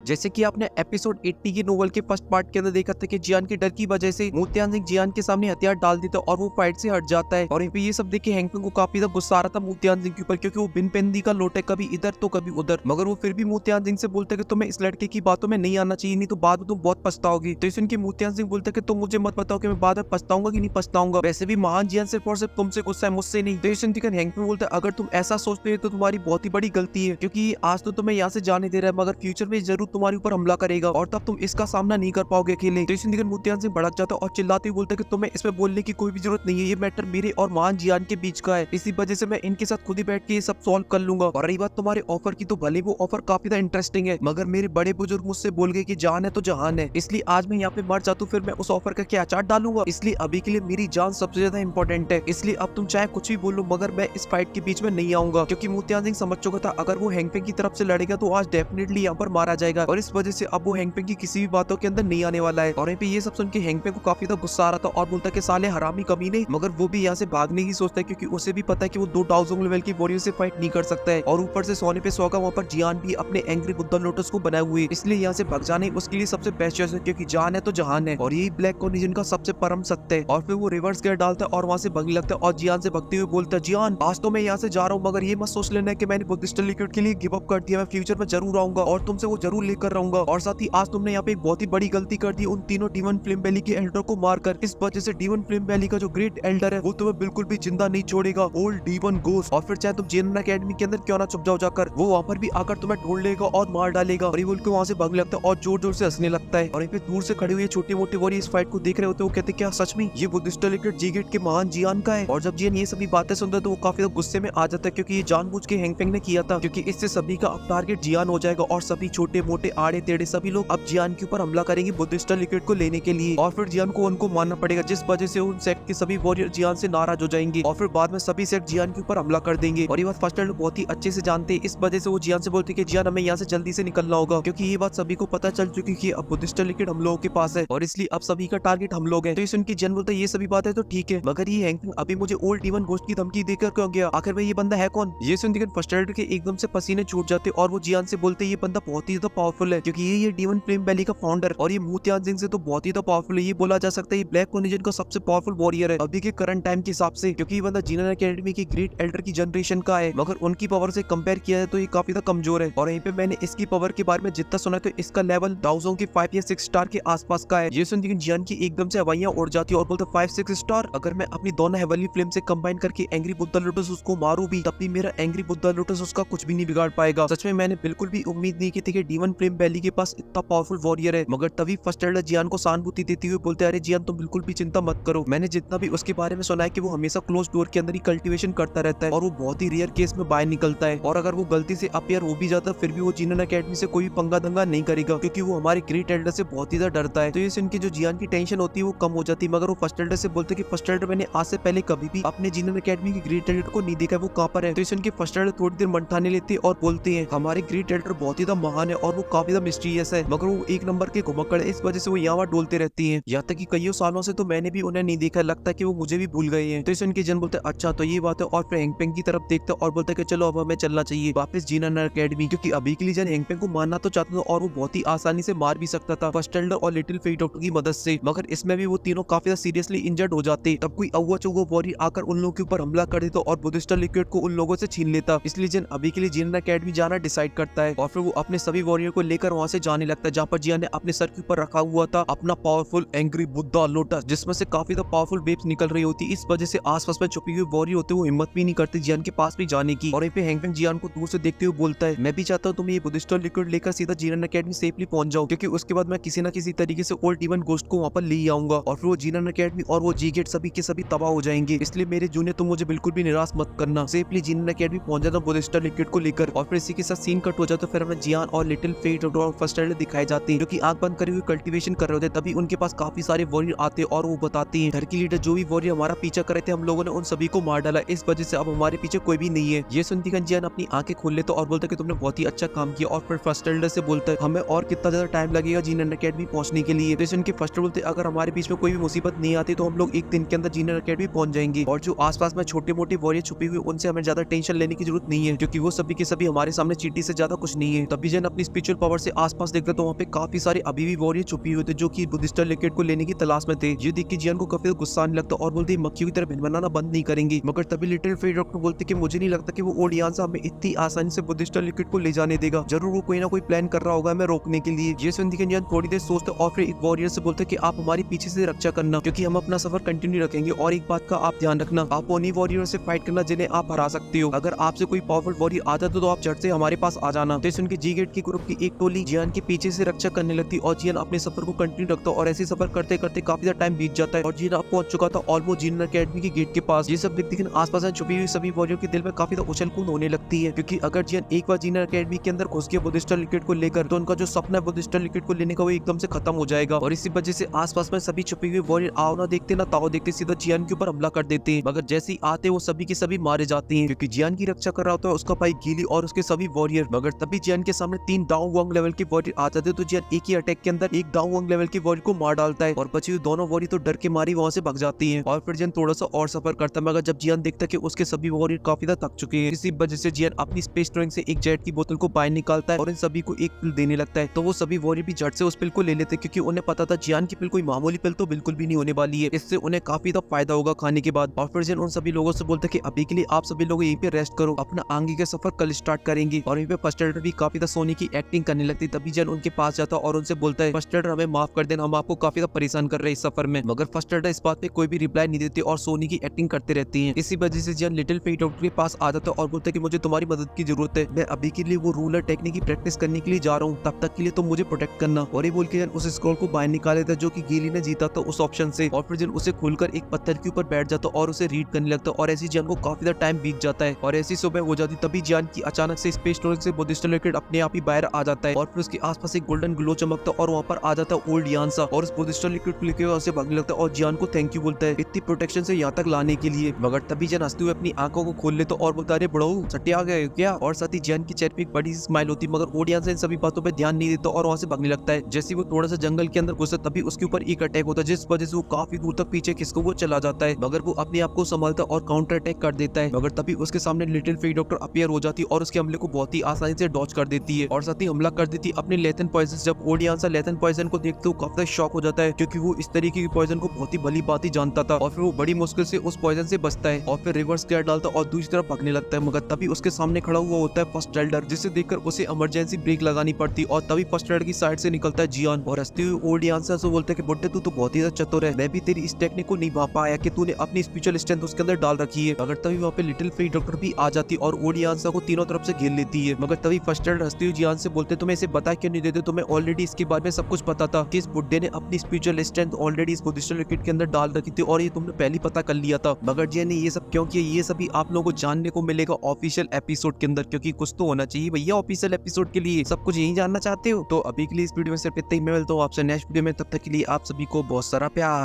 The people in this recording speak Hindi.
जैसे कि आपने एपिसोड 80 की नोवेल के फर्स्ट पार्ट के अंदर देखा था कि जियान के डर की वजह से मोतियान सिंह जियान के सामने हथियार डाल देता है और वो फाइट से हट जाता है। और ये सब देख के हैंगपिंग को काफी ज्यादा गुस्सा आ रहा था मोतियान सिंह के ऊपर, क्योंकि वो बिन पेंदी का लोट है, कभी इधर तो कभी उधर। मगर वो फिर भी मोतियान सिंह से बोलता है कि तुम्हें इस लड़के की बातों में नहीं आना चाहिए, नहीं तो बाद में तुम बहुत पछताओगी। तो सुन के मोतियान सिंह बोलता है कि तुम मुझे मत बताओ कि मैं बाद में पछताऊंगा कि नहीं पछताऊंगा, वैसे भी महान जियान सिर्फ और सिर्फ तुमसे गुस्सा है, मुझसे नहीं। तो सुन के हैंगपिंग बोलता है अगर तुम ऐसा सोचते हो तो तुम्हारी बहुत ही बड़ी गलती है, क्योंकि आज तो तुम्हें यहाँ से जाने दे रहा है मगर फ्यूचर में जरूर तुम्हारे ऊपर हमला करेगा और तब तुम इसका सामना नहीं कर पाओगे अकेले। तो इसी मोतियान सिंह भड़क जाता है और चिल्लाते हुए बोलता है कि तुम्हें इसमें बोलने की कोई भी जरूरत नहीं है, ये मैटर मेरे और महान जियान के बीच का है, इसी वजह से मैं इनके साथ खुद ही बैठ के ये सब सॉल्व कर लूंगा। और रही बात तुम्हारे ऑफर की, तो भले वो ऑफर काफी ज्यादा इंटरेस्टिंग है मगर मेरे बड़े बुजुर्ग मुझसे बोल गए कि जान है तो जहान है, इसलिए आज मैं यहाँ पे मर जाता हूँ फिर मैं उस ऑफर का क्या चार्ट डालूंगा, इसलिए अभी के लिए मेरी जान सबसे ज्यादा इंपॉर्टेंट है। इसलिए अब तुम चाहे कुछ भी बोलो मगर मैं इस फाइट के बीच में नहीं आऊंगा, क्योंकि मोतियान सिंह समझ चुका था अगर वो हैंगपिंग की तरफ से लड़ेगा तो आज डेफिनेटली यहाँ पर मारा जाएगा, और इस वजह से अब वो हैंगपिंग की किसी भी बातों के अंदर नहीं आने वाला है। और यहाँ पे ये सब सुन के हैंगपिंग को काफी ज्यादा गुस्सा आ रहा था और बोलता है कि साले हरामी कमीने, मगर वो भी यहाँ से भागने की सोचता है क्योंकि उसे भी पता है कि वो 2000 लेवल की वॉरियर से फाइट नहीं कर सकता है, और ऊपर से सोने पे सोगा वहाँ पर जियान भी अपने एंग्री बुद्धा लोटस को बनाए हुए, इसलिए यहाँ से भाग जाने उसके लिए सबसे बेस्ट चॉइस है, क्योंकि जान है तो जहान है और यही ब्लैक कॉर्निजन का सबसे परम सत्य है। और फिर वो रिवर्स गियर डालता है और वहाँ से भागने लगता है और जियान से भगते हुए बोलता है जियान आज तो मैं यहाँ से जा रहा हूँ, मगर ये मत सोच लेना कि मैंने बुद्धिस्ट लिक्विड के लिए गिव अप कर दिया, मैं फ्यूचर में जरूर आऊंगा और तुमसे वो जरूर लेकर रहूंगा। और साथ ही आज तुमने यहाँ पे एक बहुत ही बड़ी गलती कर दी उन तीनों डीमन फ्लेम वैली के एल्डर को मारकर, इस वजह से डीमन फ्लेम वैली का जो ग्रेट एल्डर है वो तुम्हें बिल्कुल भी जिंदा नहीं छोड़ेगा, ओल्ड डीमन गोस्ट। और फिर चाहे तुम जेनन अकेडमी के अंदर क्यों ना छुप जाओ जाकर, वो वहाँ पर भी आकर तुम्हें ढूंढ लेगा और मार डालेगा। और ये बोल के वहाँ से भागने लगता है और जोर जोर से हंसने लगता है। और यहाँ पे दूर से खड़े हुए छोटे मोटे वॉरियर इस फाइट को देख रहे होते हैं, वो कहते क्या सच में ये बुद्धिस्ट लिक्विड जी गेट के महान जियान का है। और जब जियान ये सभी बातें सुनता है तो वो काफी गुस्से में आ जाता है, क्योंकि ये जानबूझ के हैंगपिंग ने किया था, क्योंकि इससे सभी का अब टारगेट जियान हो जाएगा और सभी छोटे मोटे आड़े टेढ़े सभी लोग अब जियान के ऊपर हमला करेंगे बुद्धिस्ट लिक्विड को लेने के लिए, और फिर जियान को उनको मानना पड़ेगा, जिस वजह से उन सेक्ट के सभी वॉरियर जियान से नाराज हो जाएंगे और फिर बाद में सभी सेक्ट जियान के ऊपर हमला कर देंगे। और ये बात फर्स्ट लोग बहुत ही अच्छे से जानते हैं, इस वजह से वो जियान से बोलते हैं कि जियान हमें यहाँ से जल्दी से निकलना होगा, क्योंकि ये बात सभी को पता चल चुकी है कि अब बुद्धिस्ट लिक्विड हम लोगों के पास है और इसलिए अब सभी का टारगेट हम लोग हैं। तो सुन के जियान बोलता है ये सभी बातें तो ठीक है मगर ये हैंगपिंग अभी मुझे ओल्ड डीमन गोस्ट की धमकी देकर क्यों गया, आखिर में ये बंदा है कौन। ये सुन के फर्स्ट एड के एकदम से पसीने छूट जाते और वो जियान से बोलते ये बंदा बहुत ही ज्यादा पावरफुल है, क्योंकि ये डीमन फ्लेम वैली का फाउंडर और ये मोतियान सिंह से तो बहुत ही पावरफुल है, ये बोला जा सकता है ये ब्लैक कॉर्निजन का सबसे पावरफुल वॉरियर है अभी के करंट टाइम के हिसाब से, क्योंकि ये बंदा जिनन अकेडमी की ग्रेट एल्डर की जनरेशन का है, मगर उनकी पावर से कंपेयर किया है तो ये काफी ज्यादा कमजोर है। और यहीं पे मैंने इसकी पावर के बारे में जितना सुना तो इसका लेवल दाउजों की 5 या 6 स्टार के आसपास का है। ये सुन के जियान की एकदम से हवाइयां उड़ जाती है और बोलते 5-6 स्टार, अगर मैं अपनी दोनों हेवनली फ्लेम से कंबाइन करके एंग्री बुद्धा लोटस उसको मारूं भी तब भी मेरा एंग्री बुद्धा लोटस उसका कुछ भी नहीं बिगाड़ पाएगा। सच में मैंने बिल्कुल भी उम्मीद नहीं की थी कि डीमन फ्लेम वैली के पास इतना पावरफुल वॉरियर है। मगर तभी फर्स्ट एल्डर जियान को सहानुभूति देते हुए बोलते अरे जियान तुम बिल्कुल भी चिंता मत करो, मैंने जितना भी उसके बारे में सुना है कि वो हमेशा क्लोज डोर के अंदर ही कल्टीवेशन करता रहता है और वो बहुत ही रेयर केस में बाहर निकलता है, और अगर वो गलती से अपियर हो भी जाता फिर भी वो जिनन अकेडमी से कोई पंगा दंगा नहीं करेगा, क्योंकि वो हमारे ग्रेट एल्डर से बहुत ही ज्यादा डरता है। तो ये सुन के जो जियान की टेंशन होती है वो कम हो जाती है, मगर वो फर्स्ट एल्डर से बोलते कि फर्स्ट एल्डर मैंने आज से पहले कभी भी अपने जिनन अकेडमी की ग्रेट एल्डर को नहीं देखा, वो कहाँ पर है। तो सुन के फर्स्ट एल्डर थोड़ी देर मन ठाने लेते और बोलते हैं हमारे ग्रेट एल्डर बहुत ही ज्यादा महान है और वो काफी ज्यादा मिस्टीरियस है, मगर वो एक नंबर के घुमक्कड़ है, इस वजह से वो यहाँ डोलते रहती है, यहाँ तक कि कई सालों से तो मैंने भी उन्हें नहीं देखा, लगता है कि वो मुझे भी भूल गए हैं। तो सुन के जन बोलते अच्छा तो ये बात है, और फिर हैंगपिंग की तरफ देखते और बोलते कि चलो अब हमें चलना चाहिए वापस जिनन अकेडमी, क्योंकि अभी के लिए जन हैंगपिंग को मारना तो चाहता था और वो बहुत ही आसानी से मार भी सकता था फर्स्ट एल्डर और लिटिल फेट डॉक्टर की मदद से, मगर इसमें भी वो तीनों काफी सीरियसली इंजर्ड हो जाते, तब कोई अव्वा चौवा वॉरियर आकर उन लोगों के ऊपर हमला कर देता और बुद्धिस्ट लिक्विड को उन लोगों से छीन लेता। इसलिए जन अभी के लिए जिनन अकेडमी जाना डिसाइड करता है और फिर वो अपने सभी वॉरियर को लेकर वहां से जाने लगता है, जहाँ पर जियान ने अपने सर के ऊपर रखा हुआ था अपना पावरफुल एंग्री बुद्धा लोटस, जिसमें से काफी पावरफुल वेव्स निकल रही होती, इस वजह से आसपास में छुपी हुई वॉरियर होते वो हिम्मत भी नहीं करते जियान के पास भी जाने की। और यहाँ पे हैंगपिंग जियान को दूर से देखते हुए बोलता है मैं भी चाहता हूँ तुम ये बुद्धिस्ट लिक्विड लेकर सीधा जिनन अकेडमी सेफली पहुंच जाओ, क्योंकि उसके बाद मैं किसी न किसी तरीके से ओल्ड डीमन गोस्ट को वहां पर ले आऊंगा और फिर वो जिनन अकेडमी और वो जी गेट सभी के सभी तबाह हो जाएंगे। इसलिए मेरे जूनियर तुम मुझे बिल्कुल भी निराश मत करना, सेफली जिनन अकेडमी पहुंच जाता बुद्धिस्ट लिक्विड को लेकर। और फिर इसी के साथ सीन कट हो जाता, फिर हमें जियान और लिटिल फेट और फर्स्ट एल्डर दिखाए जाते हैं जो कि आंख बंद करे हुए कल्टीवेशन कर रहे होते, तभी उनके पास काफी सारे वॉरियर आते और वो बताते हैं घर की लीडर जो भी वॉरियर हमारा पीछा कर रहे थे हम लोगों ने उन सभी को मार डाला, इस वजह से अब हमारे पीछे कोई भी नहीं है। ये सुनती जियान अपनी आंखें खोल लेता और बोलता कि तुमने बहुत ही अच्छा काम किया, और फिर फर्स्ट एल्डर से बोलता है हमें और कितना ज्यादा टाइम लगेगा जिनन अकेडमी पहुंचने के लिए। तो सुन के फर्स्ट बोलते अगर हमारे बीच में कोई भी मुसीबत नहीं आती तो हम लोग एक दिन के अंदर जिनन अकेडमी पहुंच जाएंगे, और जो आसपास में छोटे मोटे वॉरियर छुपे हुए उनसे हमें ज्यादा टेंशन लेने की जरूरत नहीं है, क्योंकि वो सभी के सभी हमारे सामने चींटी से ज्यादा कुछ नहीं है। तभी जन अपनी स्पीच स्पिरिचुअल पावर से आसपास देखते तो वहाँ पे काफी सारे अभी भी वॉरियर छुपी हुए थे जो कि बुद्धिस्ट लिक्विड को लेने की तलाश में थे। ये देख के जियान को काफी गुस्सा आने लगता और बोलते मक्खियों की तरह भिनभिनाना बंद नहीं करेंगे। मगर तभी लिटिल फेट डॉक्टर बोलते कि मुझे नहीं लगता कि वो ओल्ड यान हमें इतनी आसानी से बुद्धिस्ट लिक्विड को ले जाने देगा, जरूर वो कोई ना कोई प्लान कर रहा होगा हमें रोकने के लिए। ये सुन के जियान थोड़ी देर सोचते और फिर एक वॉरियर से बोलते कि आप हमारी पीछे से रक्षा करना क्योंकि हम अपना सफर कंटिन्यू रखेंगे, और एक बात का आप ध्यान रखना, आप उन्हीं वॉरियर से फाइट करना जिन्हें आप हरा सकते हो। अगर आपसे कोई पावरफुल वॉरियर आता तो आप झट से हमारे पास आ जाना। तो सुन के जी गेट की ग्रुप की एक टोली जियान के पीछे से रक्षा करने लगती और जियान अपने सफर को कंटिन्यू रखता और ऐसे सफर करते करते काफी ज्यादा टाइम बीत जाता है और जियान अब पहुंच चुका था ऑलमोस्ट जियान अकेडमी के गेट के पास। ये सब देखते लेकिन आसपास छुपी हुई सभी वॉरियर के दिल में काफी ज्यादा उछल कूद होने लगती है क्योंकि अगर जियान एक बार जियान अकेडमी के अंदर घुस गया बुद्धिस्ट लिक्विड को लेकर तो उनका जो सपना है बुद्धिस्ट लिक्विड को लेने का वो एकदम से खत्म हो जाएगा। और इसी वजह से आसपास में सभी छुपी हुई वॉरियर आओ ना देखते ना ताओ देखते सीधा जियान के ऊपर हमला कर देते हैं। मगर जैसे ही आते वो सभी के सभी मारे जाते हैं क्योंकि जियान की रक्षा कर रहा होता है उसका भाई गीली और उसके सभी वॉरियर। मगर तभी जियान के सामने 3 डाउ वंग लेवल के वॉरियर आ जाते तो जियान एक ही अटैक के अंदर एक डाउ वंग लेवल के वॉरियर को मार डालता है और बची हुई दोनों वॉरियर तो डर के मारी वहां से भाग जाती है। और फिर जियान थोड़ा सा और सफर करता है मगर जब जियान देखता है कि उसके सभी वॉरियर काफी ज्यादा थक चुके हैं, इसी वजह से जियान अपनी स्पेस ड्राइंग से एक जेट की बोतल को बाहर निकालता है और इन सभी को एक पिल देने लगता है। तो वो सभी वॉरियर भी झट से उस पिल को ले लेते क्योंकि उन्हें पता था जियान की पिल कोई मामूली पिल तो बिल्कुल भी नहीं होने वाली है, इससे उन्हें काफी ज्यादा फायदा होगा खाने के बाद। और फिर जियान उन सभी लोगों से बोलता है कि अभी के लिए आप सभी लोग यहीं पे रेस्ट करो, अपना आगे का सफर कल स्टार्ट करेंगे। और यहीं पे फर्स्ट एडर भी काफी ज्यादा सोने की एक्टिंग करने लगती। तभी जियान उनके पास जाता और उनसे बोलता है फर्स्ट एडर हमें माफ कर देना, हम आपको काफी ज्यादा परेशान कर रहे हैं इस सफर में। मगर फर्स्ट एडर इस बात पे कोई भी रिप्लाई नहीं देती और सोनी की एक्टिंग करते रहती है। इसी वजह से जियान लिटिल फेट डॉक्टर के पास आ जाता और बोलता है कि मुझे तुम्हारी मदद की जरूरत है, मैं अभी के लिए वो रूलर टेक्निक की प्रैक्टिस करने के लिए जा रहा हूँ, तब तक के लिए तुम मुझे प्रोटेक्ट करना। और ये बोल के जियान उस स्क्रॉल को बाहर निकाल लेता जो कि गीली ने जीता था उस ऑप्शन से। और फिर जियान उसे खोलकर एक पत्थर के ऊपर बैठ जाता और उसे रीड करने लगता और ऐसी जियान को काफी ज्यादा टाइम बीत जाता है और ऐसी सुबह हो जाती। तभी जियान की अचानक से स्पेस स्टोरेज से बुद्धिस्ट लिक्विड अपने आप ही बाहर आ जाता है और फिर उसके आसपास एक गोल्डन ग्लो चमकता और वहाँ पर आ जाता है ओल्ड यान सा और उस बुद्धिस्ट लिक्विड को लेकर वहाँ से भागने लगता है और जियान को थैंक यू बोलता है इतनी प्रोटेक्शन से यहाँ तक लाने के लिए। मगर तभी जियान हंसते हुए अपनी आंखों को खोल लेता और बोलता अरे बड़ो सट्टे आ गए क्या। और साथ ही जियान की चेहरे पे एक बड़ी सी स्माइल होती मगर ओल्ड यान इन सभी बातों पर ध्यान नहीं देता और वहाँ से भागने लगता है। जैसे वो थोड़ा सा जंगल के अंदर घुसता तभी उसके ऊपर एक अटैक होता है जिस वजह से वो काफी दूर तक पीछे खिसको वो चला जाता है। मगर वो अपने आप को संभालता और काउंटर अटैक कर देता है। मगर तभी उसके सामने लिटिल फेट डॉक्टर अपीयर हो जाती और उसके हमले को बहुत ही आसानी से डॉज कर देती है और साथ ही हमला कर देती अपने लेथन पॉइजन। जब ओल्ड यान लेथन पॉइजन को देखते वो काफी शॉक हो जाता है क्योंकि वो इस तरीके की पॉइजन को बहुत ही भली बात ही जानता था और फिर वो बड़ी मुश्किल से उस पॉइजन से बचता है और फिर रिवर्स गियर डालता और दूसरी तरफ भागने लगता है। मगर तभी उसके सामने खड़ा हुआ होता है फर्स्ट एल्डर जिसे देखकर उसे इमरजेंसी ब्रेक लगानी पड़ती और तभी फर्स्ट एल्डर की साइड से निकलता है जियान और हंसते हुए ओल्ड यान से बोलता है कि बुड्ढे तू तो बहुत ही ज्यादा चतुर है, मैं भी तेरी इस टेक्निक को नहीं भाप पाया कि तूने अपनी स्पिरिचुअल स्ट्रेंथ उसके अंदर डाल रखी है। मगर तभी वहाँ पे लिटिल फेट डॉक्टर भी आ जाती और ओल्ड यान को तीनों तरफ से घेर लेती है। मगर तभी फर्स्ट एल्डर हंसते हुए जियान से बोलते तुम्हें इसे बता क्यों नहीं देते, तुम्हें ऑलरेडी इसके बारे में सब कुछ पता था कि इस बुड्ढे ने अपनी स्पिरिचुअल स्ट्रेंथ ऑलरेडी इस बुद्धिस्ट लिक्विड के अंदर डाल रखी थी और ये तुमने पहले पता कर लिया था। मगर जियान ने ये सब क्यों किया ये सभी आप लोगों को जानने को मिलेगा ऑफिशियल एपिसोड के अंदर क्योंकि कुछ तो होना चाहिए भैया ऑफिशियल एपिसोड के लिए, सब कुछ यही जानना चाहते हो। तो अभी के लिए इस वीडियो में सिर्फ इतना ही, मैं मिलता हूँ आपसे नेक्स्ट वीडियो में, तब तक के लिए आप सभी को बहुत सारा प्यार।